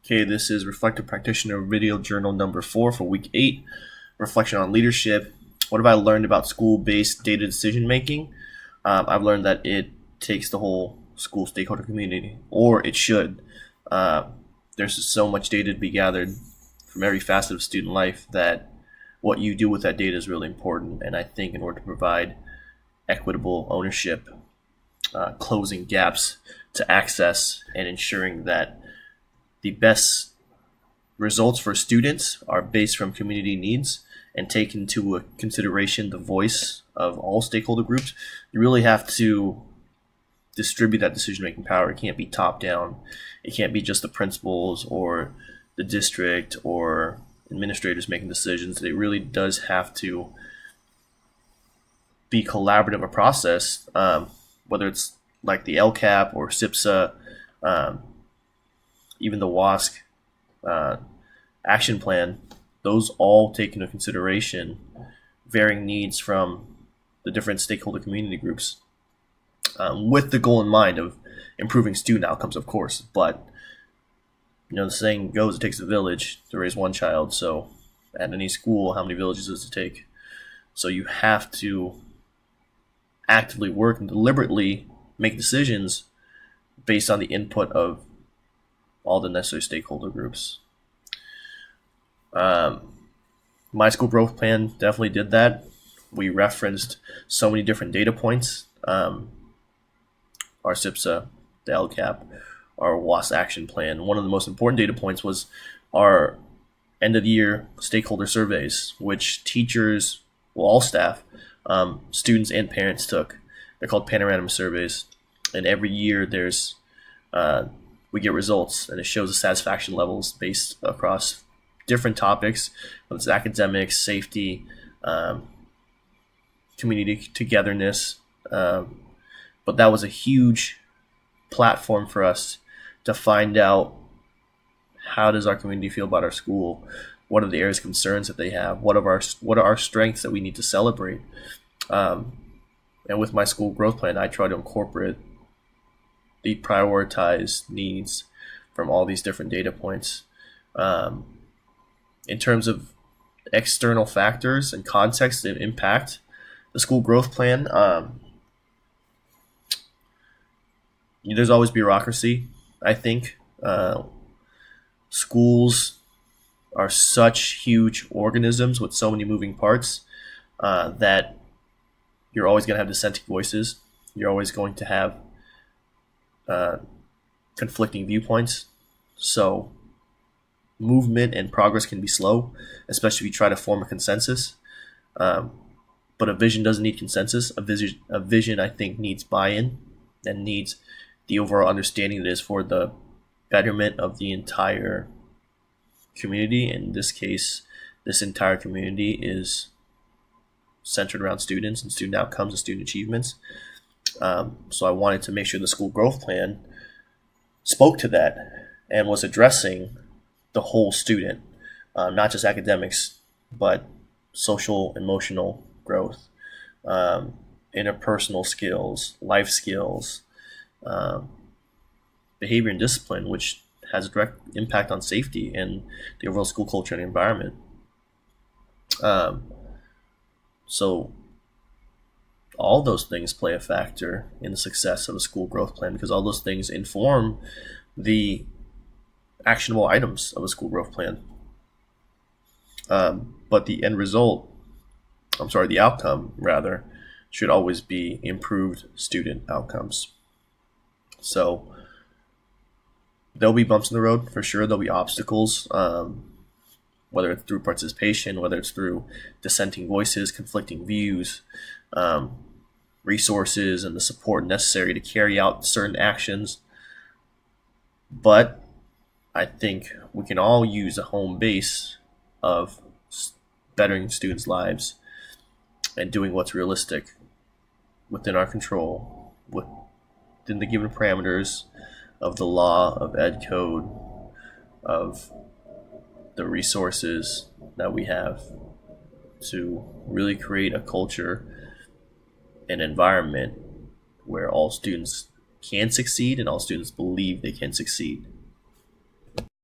Okay, this is Reflective Practitioner Video Journal number 4 for week 8. Reflection on leadership. What have I learned about school-based data decision making? I've learned that it takes the whole school stakeholder community, or it should. There's just so much data to be gathered from every facet of student life that what you do with that data is really important. And I think in order to provide equitable ownership, closing gaps to access, and ensuring that the best results for students are based from community needs and take into consideration the voice of all stakeholder groups, you really have to distribute that decision-making power. It can't be top-down. It can't be just the principals or the district or administrators making decisions. It really does have to be collaborative a process, whether it's like the LCAP or SIPSA, even the WASC action plan. Those all take into consideration varying needs from the different stakeholder community groups, with the goal in mind of improving student outcomes, of course. But the saying goes, it takes a village to raise one child. So at any school, how many villages does it take? So you have to actively work and deliberately make decisions based on the input of all the necessary stakeholder groups. My school growth plan definitely did that. We referenced so many different data points. Our SIPSA, the LCAP, our WAS action plan. One of the most important data points was our end of the year stakeholder surveys, which teachers, all staff, students and parents took. They're called panorama surveys. And every year we get results, and it shows the satisfaction levels based across different topics, whether it's academics, safety, community togetherness. But that was a huge platform for us to find out, how does our community feel about our school? What are the areas of concerns that they have? What are our strengths that we need to celebrate? And with my school growth plan, I try to incorporate the prioritized needs from all these different data points. In terms of external factors and context that impact the school growth plan, there's always bureaucracy, I think. Schools are such huge organisms with so many moving parts that you're always going to have dissenting voices. You're always going to have conflicting viewpoints. So movement and progress can be slow, especially if you try to form a consensus. But a vision doesn't need consensus. A vision, I think, needs buy-in and needs the overall understanding that is for the betterment of the entire community. In this case, this entire community is centered around students and student outcomes and student achievements. So I wanted to make sure the school growth plan spoke to that and was addressing the whole student, not just academics, but social, emotional growth, interpersonal skills, life skills, behavior and discipline, which has a direct impact on safety and the overall school culture and environment. So all those things play a factor in the success of a school growth plan, because all those things inform the actionable items of a school growth plan. But the outcome rather, should always be improved student outcomes. So there'll be bumps in the road for sure. There'll be obstacles, whether it's through participation, whether it's through dissenting voices, conflicting views, resources, and the support necessary to carry out certain actions. But I think we can all use a home base of bettering students' lives and doing what's realistic within our control, within the given parameters of the law, of ed code, of the resources that we have, to really create a culture, an environment where all students can succeed and all students believe they can succeed.